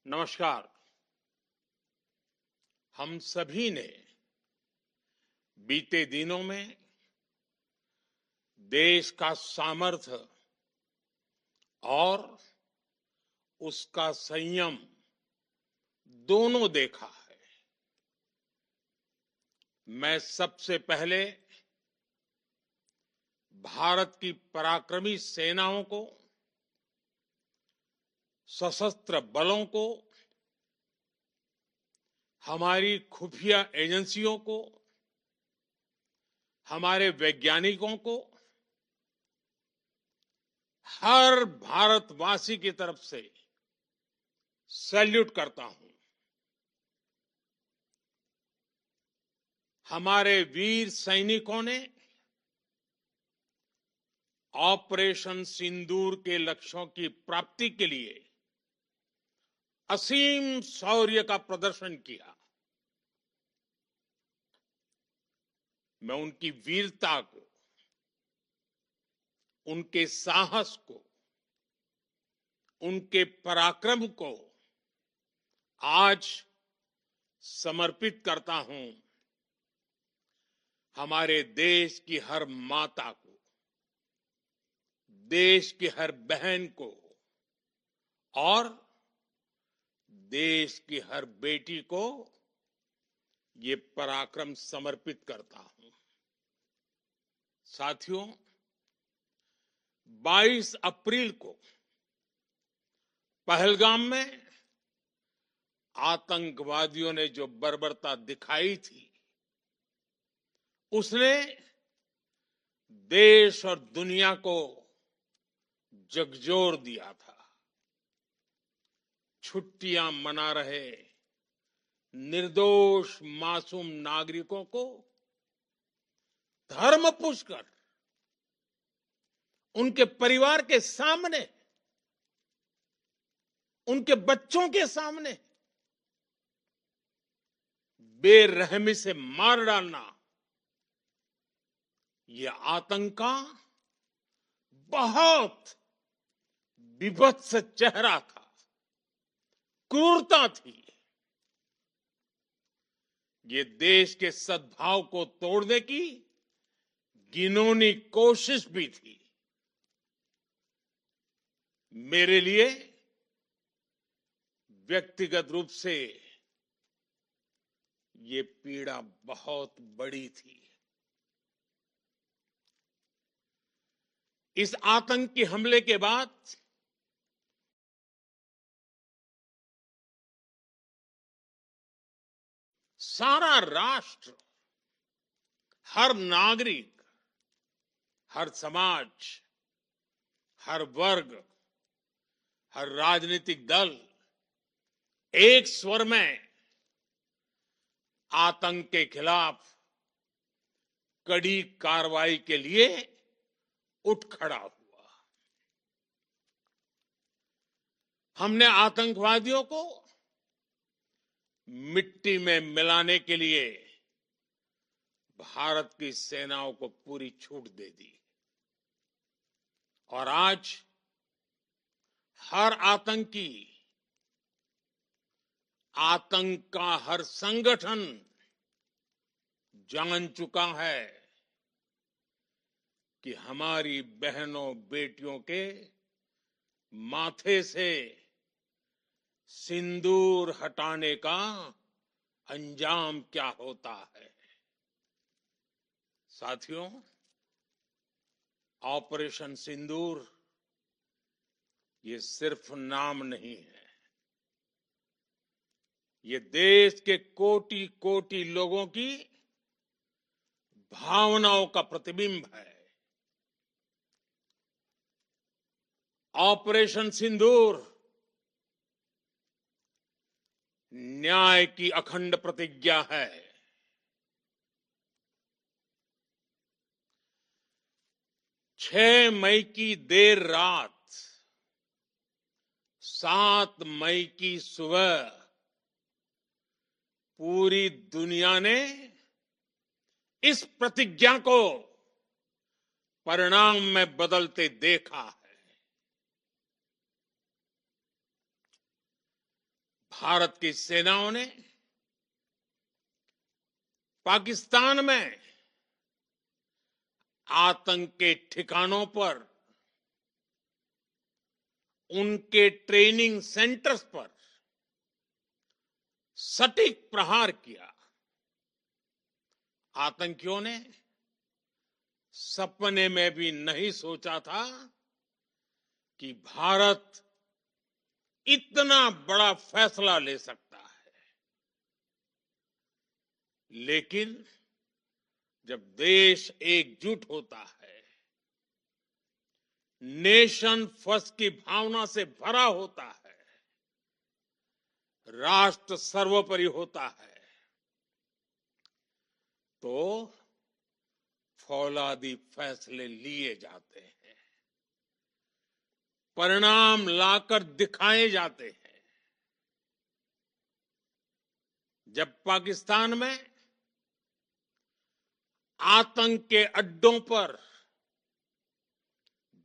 नमस्कार। हम सभी ने बीते दिनों में देश का सामर्थ्य और उसका संयम दोनों देखा है। मैं सबसे पहले भारत की पराक्रमी सेनाओं को, सशस्त्र बलों को, हमारी खुफिया एजेंसियों को, हमारे वैज्ञानिकों को, हर भारतवासी की तरफ से सैल्यूट करता हूं। हमारे वीर सैनिकों ने ऑपरेशन सिंदूर के लक्ष्यों की प्राप्ति के लिए असीम शौर्य का प्रदर्शन किया। मैं उनकी वीरता को, उनके साहस को, उनके पराक्रम को आज समर्पित करता हूं। हमारे देश की हर माता को, देश की हर बहन को और देश की हर बेटी को ये पराक्रम समर्पित करता हूं। साथियों, 22 अप्रैल को पहलगाम में आतंकवादियों ने जो बर्बरता दिखाई थी, उसने देश और दुनिया को झकझोर दिया था। छुट्टियां मना रहे निर्दोष मासूम नागरिकों को धर्म पूछकर उनके परिवार के सामने, उनके बच्चों के सामने बेरहमी से मार डालना, यह आतंक का बहुत विभत्स चेहरा था, क्रूरता थी। ये देश के सद्भाव को तोड़ने की घिनौनी कोशिश भी थी। मेरे लिए व्यक्तिगत रूप से ये पीड़ा बहुत बड़ी थी। इस आतंकी हमले के बाद सारा राष्ट्र, हर नागरिक, हर समाज, हर वर्ग, हर राजनीतिक दल एक स्वर में आतंक के खिलाफ कड़ी कार्रवाई के लिए उठ खड़ा हुआ। हमने आतंकवादियों को मिट्टी में मिलाने के लिए भारत की सेनाओं को पूरी छूट दे दी और आज हर आतंकी, आतंक का हर संगठन जान चुका है कि हमारी बहनों बेटियों के माथे से सिंदूर हटाने का अंजाम क्या होता है। साथियों, ऑपरेशन सिंदूर ये सिर्फ नाम नहीं है, ये देश के कोटि कोटि लोगों की भावनाओं का प्रतिबिंब है। ऑपरेशन सिंदूर न्याय की अखंड प्रतिज्ञा है। 6 मई की देर रात, 7 मई की सुबह पूरी दुनिया ने इस प्रतिज्ञा को परिणाम में बदलते देखा है। भारत की सेनाओं ने पाकिस्तान में आतंक के ठिकानों पर, उनके ट्रेनिंग सेंटर्स पर सटीक प्रहार किया। आतंकियों ने सपने में भी नहीं सोचा था कि भारत इतना बड़ा फैसला ले सकता है। लेकिन जब देश एकजुट होता है, नेशन फर्स्ट की भावना से भरा होता है, राष्ट्र सर्वोपरि होता है, तो फौलादी फैसले लिए जाते हैं, परिणाम लाकर दिखाए जाते हैं। जब पाकिस्तान में आतंक के अड्डों पर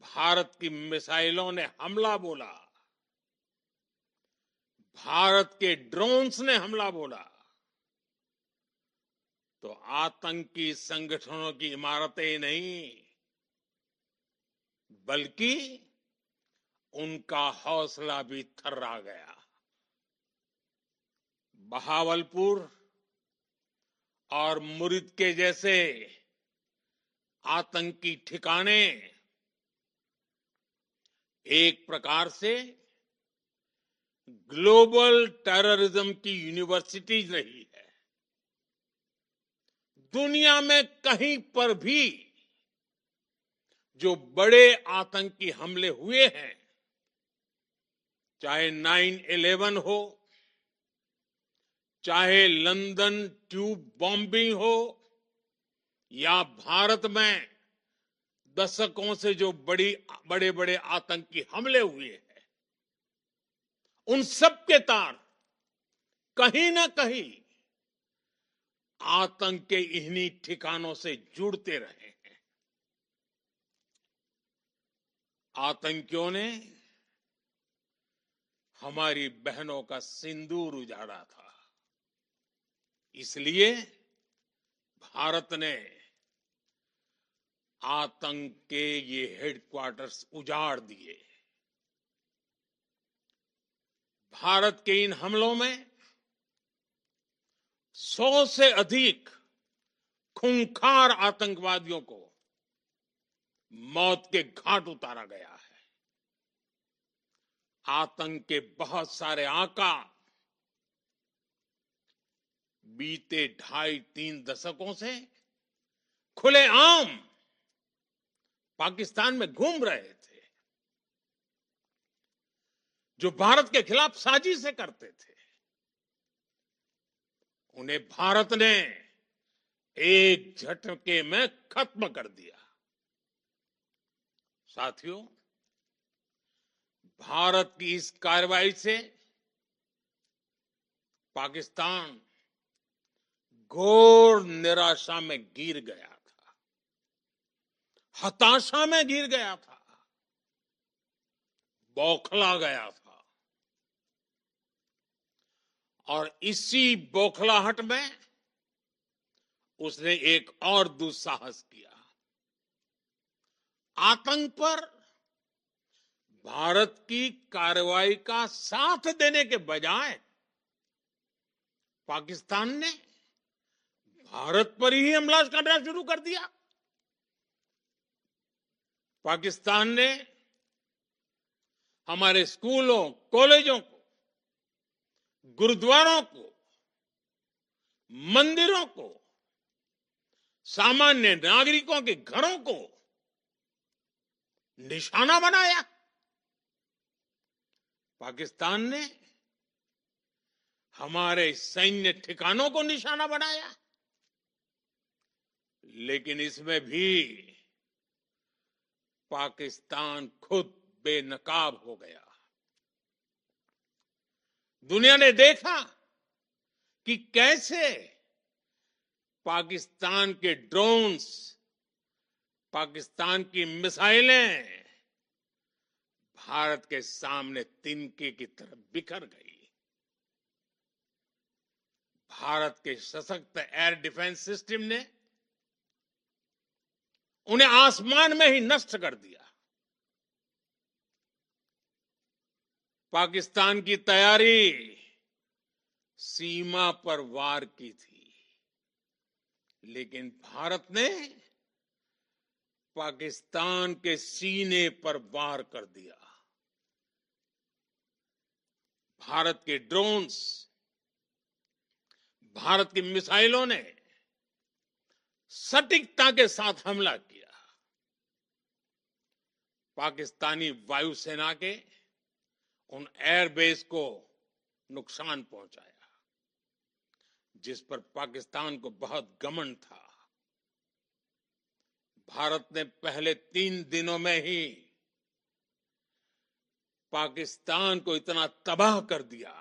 भारत की मिसाइलों ने हमला बोला, भारत के ड्रोन्स ने हमला बोला, तो आतंकी संगठनों की इमारतें नहीं, बल्कि उनका हौसला भी थर्रा गया। बहावलपुर और मुरिद के जैसे आतंकी ठिकाने एक प्रकार से ग्लोबल टेररिज्म की यूनिवर्सिटीज रही है। दुनिया में कहीं पर भी जो बड़े आतंकी हमले हुए हैं, चाहे 9/11 हो, चाहे लंदन ट्यूब बॉम्बिंग हो, या भारत में दशकों से जो बड़े बड़े आतंकी हमले हुए हैं, उन सब के तार कहीं ना कहीं आतंक के इन्हीं ठिकानों से जुड़ते रहे हैं। आतंकियों ने हमारी बहनों का सिंदूर उजाड़ा था, इसलिए भारत ने आतंक के ये हेडक्वार्टर्स उजाड़ दिए। भारत के इन हमलों में 100 से अधिक खूंखार आतंकवादियों को मौत के घाट उतारा गया है। आतंक के बहुत सारे आका बीते 2.5-3 दशकों से खुलेआम पाकिस्तान में घूम रहे थे, जो भारत के खिलाफ साजिशें करते थे। उन्हें भारत ने एक झटके में खत्म कर दिया। साथियों, भारत की इस कार्रवाई से पाकिस्तान घोर निराशा में गिर गया था, हताशा में गिर गया था, बौखला गया था। और इसी बौखलाहट में उसने एक और दुस्साहस किया। आतंक पर भारत की कार्रवाई का साथ देने के बजाय पाकिस्तान ने भारत पर ही हमला करना शुरू कर दिया। पाकिस्तान ने हमारे स्कूलों, कॉलेजों को, गुरुद्वारों को, मंदिरों को, सामान्य नागरिकों के घरों को निशाना बनाया। पाकिस्तान ने हमारे सैन्य ठिकानों को निशाना बनाया। लेकिन इसमें भी पाकिस्तान खुद बेनकाब हो गया। दुनिया ने देखा कि कैसे पाकिस्तान के ड्रोन्स, पाकिस्तान की मिसाइलें भारत के सामने तिनके की तरह बिखर गई। भारत के सशक्त एयर डिफेंस सिस्टम ने उन्हें आसमान में ही नष्ट कर दिया। पाकिस्तान की तैयारी सीमा पर वार की थी, लेकिन भारत ने पाकिस्तान के सीने पर वार कर दिया। भारत के ड्रोन्स, भारत की मिसाइलों ने सटीकता के साथ हमला किया। पाकिस्तानी वायुसेना के उन एयरबेस को नुकसान पहुंचाया, जिस पर पाकिस्तान को बहुत घमंड था। भारत ने पहले 3 दिनों में ही पाकिस्तान को इतना तबाह कर दिया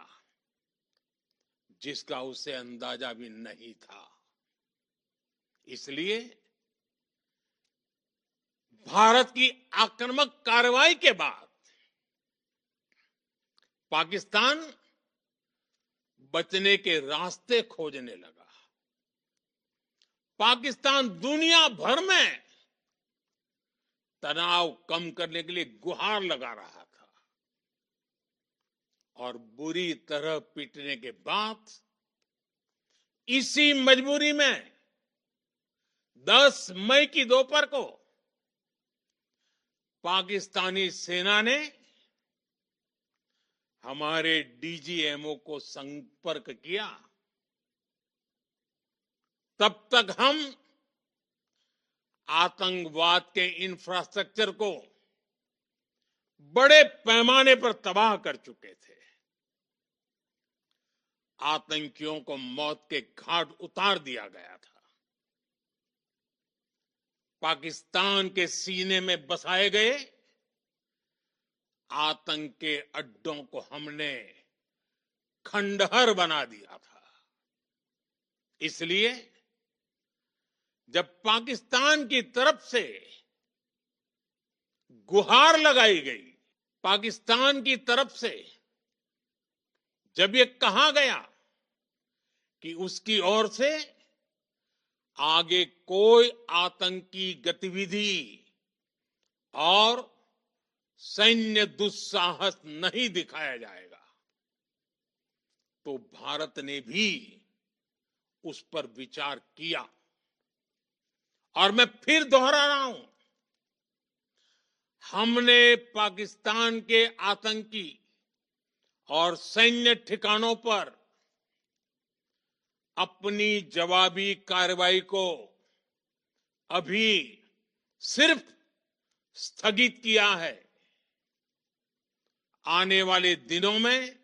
जिसका उसे अंदाजा भी नहीं था। इसलिए भारत की आक्रामक कार्रवाई के बाद पाकिस्तान बचने के रास्ते खोजने लगा। पाकिस्तान दुनिया भर में तनाव कम करने के लिए गुहार लगा रहा था और बुरी तरह पीटने के बाद इसी मजबूरी में 10 मई की दोपहर को पाकिस्तानी सेना ने हमारे डीजीएमओ को संपर्क किया। तब तक हम आतंकवाद के इंफ्रास्ट्रक्चर को बड़े पैमाने पर तबाह कर चुके थे। आतंकियों को मौत के घाट उतार दिया गया था। पाकिस्तान के सीने में बसाए गए आतंक के अड्डों को हमने खंडहर बना दिया था। इसलिए जब पाकिस्तान की तरफ से गुहार लगाई गई, पाकिस्तान की तरफ से जब ये कहा गया कि उसकी ओर से आगे कोई आतंकी गतिविधि और सैन्य दुस्साहस नहीं दिखाया जाएगा, तो भारत ने भी उस पर विचार किया। और मैं फिर दोहरा रहा हूं, हमने पाकिस्तान के आतंकी और सैन्य ठिकानों पर अपनी जवाबी कार्रवाई को अभी सिर्फ स्थगित किया है। आने वाले दिनों में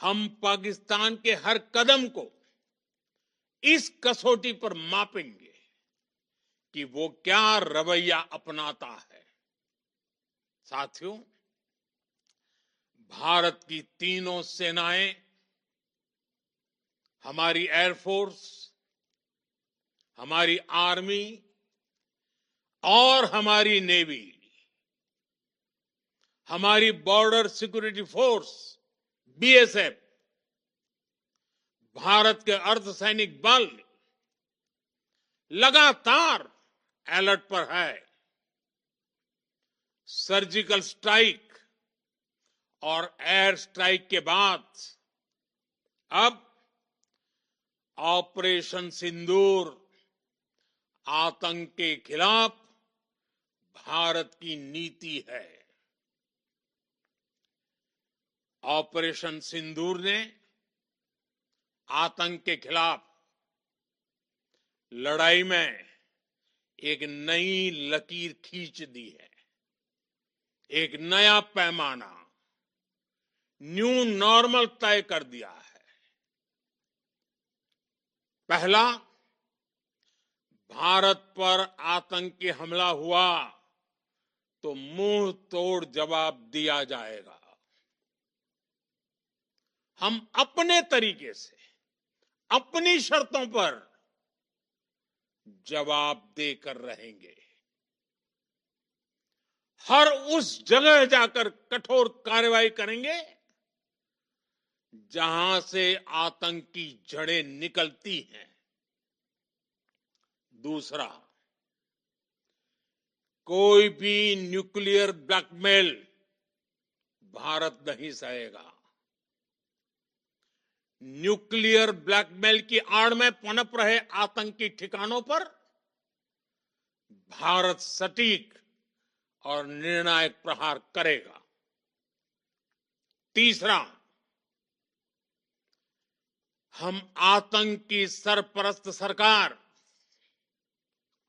हम पाकिस्तान के हर कदम को इस कसौटी पर मापेंगे कि वो क्या रवैया अपनाता है। साथियों, भारत की तीनों सेनाएं, हमारी एयरफोर्स, हमारी आर्मी और हमारी नेवी, हमारी border security force BSF, Bharat के अर्धसैनिक बल लगातार अलर्ट पर है। सर्जिकल स्ट्राइक और एयर स्ट्राइक के बाद अब ऑपरेशन सिंदूर आतंक के खिलाफ भारत की नीति है। ऑपरेशन सिंदूर ने आतंक के खिलाफ लड़ाई में एक नई लकीर खींच दी है, एक नया पैमाना, न्यू नॉर्मल तय कर दिया है। पहला, भारत पर आतंकी हमला हुआ तो मुंह तोड़ जवाब दिया जाएगा। हम अपने तरीके से, अपनी शर्तों पर जवाब देकर रहेंगे। हर उस जगह जाकर कठोर कार्रवाई करेंगे जहां से आतंक की जड़ें निकलती हैं। दूसरा, कोई भी न्यूक्लियर ब्लैकमेल भारत नहीं सहेगा। न्यूक्लियर ब्लैकमेल की आड़ में पनप रहे आतंकी ठिकानों पर भारत सटीक और निर्णायक प्रहार करेगा। तीसरा, हम आतंक की सरपरस्त सरकार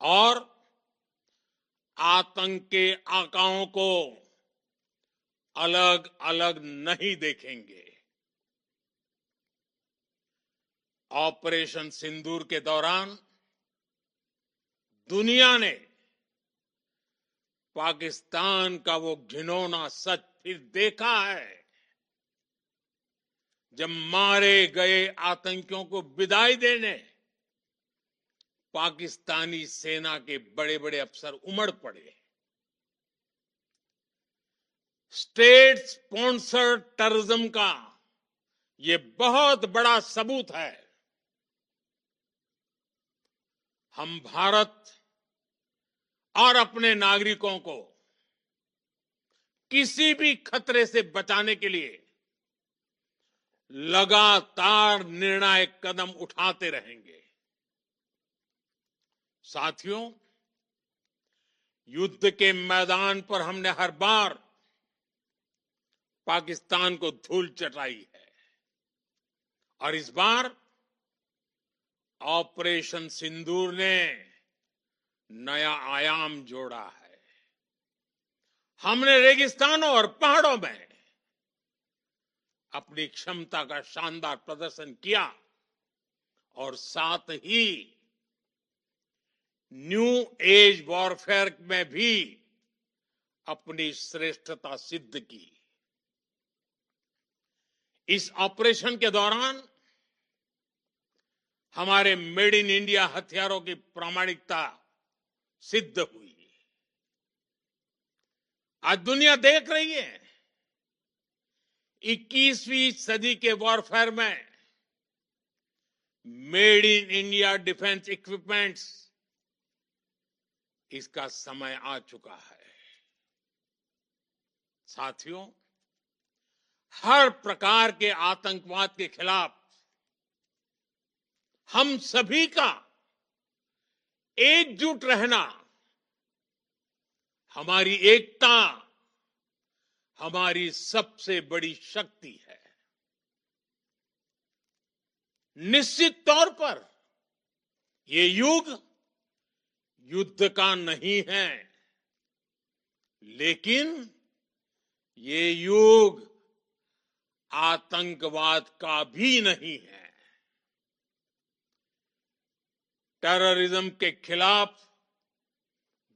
और आतंक के आकाओं को अलग अलग नहीं देखेंगे। ऑपरेशन सिंदूर के दौरान दुनिया ने पाकिस्तान का वो घिनौना सच फिर देखा है, जब मारे गए आतंकियों को विदाई देने पाकिस्तानी सेना के बड़े बड़े अफसर उमड़ पड़े। स्टेट स्पॉन्सर्ड टेररिज्म का ये बहुत बड़ा सबूत है। हम भारत और अपने नागरिकों को किसी भी खतरे से बचाने के लिए लगातार निर्णायक कदम उठाते रहेंगे। साथियों, युद्ध के मैदान पर हमने हर बार पाकिस्तान को धूल चटाई है और इस बार ऑपरेशन सिंदूर ने नया आयाम जोड़ा है। हमने रेगिस्तानों और पहाड़ों में अपनी क्षमता का शानदार प्रदर्शन किया और साथ ही न्यू एज वॉरफेयर में भी अपनी श्रेष्ठता सिद्ध की। इस ऑपरेशन के दौरान हमारे मेड इन इंडिया हथियारों की प्रामाणिकता सिद्ध हुई। आज दुनिया देख रही है 21वीं सदी के वॉरफेयर में made in India defence equipments, इसका समय आ चुका है। साथियों, हर प्रकार के आतंकवाद के खिलाफ हम सभी का एकजुट रहना, हमारी एकता हमारी सबसे बड़ी शक्ति है। निश्चित तौर पर ये युग युद्ध का नहीं है, लेकिन ये युग आतंकवाद का भी नहीं है। टेररिज्म के खिलाफ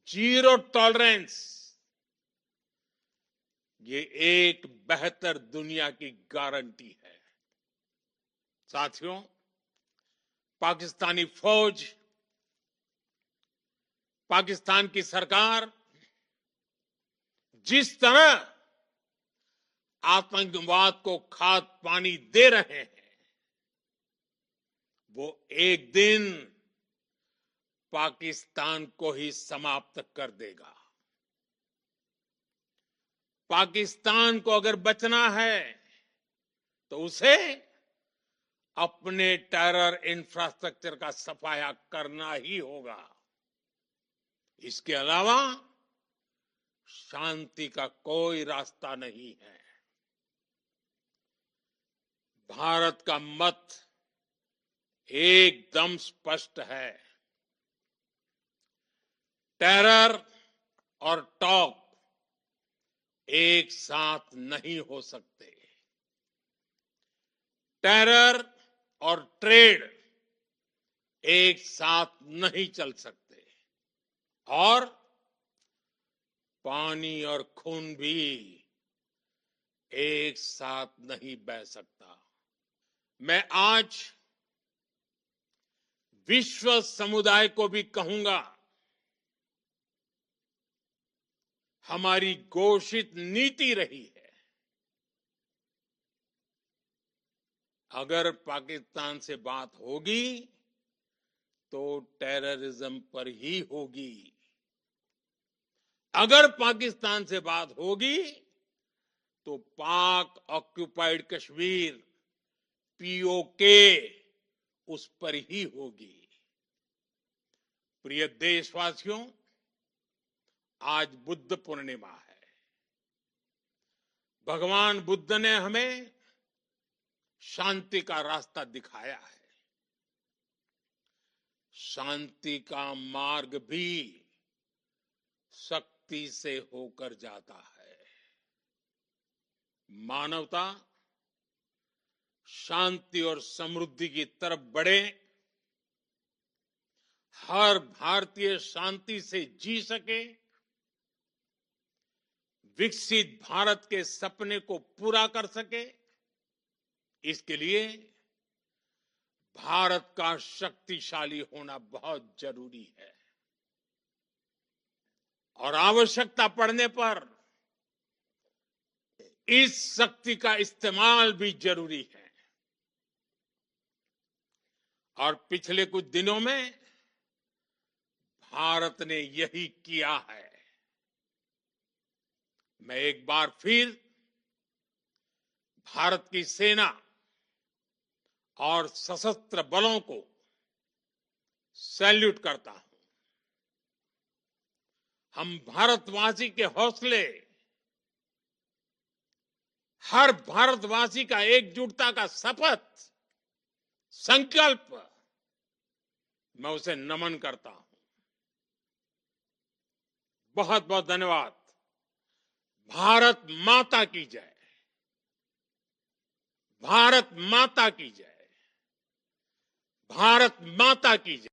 जीरो टॉलरेंस, ये एक बेहतर दुनिया की गारंटी है। साथियों, पाकिस्तानी फौज, पाकिस्तान की सरकार जिस तरह आतंकवाद को खाद पानी दे रहे हैं, वो एक दिन पाकिस्तान को ही समाप्त कर देगा। पाकिस्तान को अगर बचना है तो उसे अपने टेरर इंफ्रास्ट्रक्चर का सफाया करना ही होगा। इसके अलावा शांति का कोई रास्ता नहीं है। भारत का मत एकदम स्पष्ट है। टेरर और टॉक एक साथ नहीं हो सकते। टेरर और ट्रेड एक साथ नहीं चल सकते और पानी और खून भी एक साथ नहीं बह सकता। मैं आज विश्व समुदाय को भी कहूंगा, हमारी घोषित नीति रही है अगर पाकिस्तान से बात होगी तो टेररिज्म पर ही होगी। अगर पाकिस्तान से बात होगी तो पाक ऑक्युपाइड कश्मीर पीओके उस पर ही होगी। प्रिय देशवासियों, आज बुद्ध पूर्णिमा है। भगवान बुद्ध ने हमें शांति का रास्ता दिखाया है। शांति का मार्ग भी शक्ति से होकर जाता है। मानवता शांति और समृद्धि की तरफ बढ़े, हर भारतीय शांति से जी सके, विकसित भारत के सपने को पूरा कर सके, इसके लिए भारत का शक्तिशाली होना बहुत जरूरी है। और आवश्यकता पड़ने पर इस शक्ति का इस्तेमाल भी जरूरी है। और पिछले कुछ दिनों में भारत ने यही किया है। मैं एक बार फिर भारत की सेना और सशस्त्र बलों को सैल्यूट करता हूं। हम भारतवासी के हौसले, हर भारतवासी का एकजुटता का शपथ, संकल्प, मैं उसे नमन करता हूं। बहुत बहुत धन्यवाद। भारत माता की जय। भारत माता की जय। भारत माता की जय।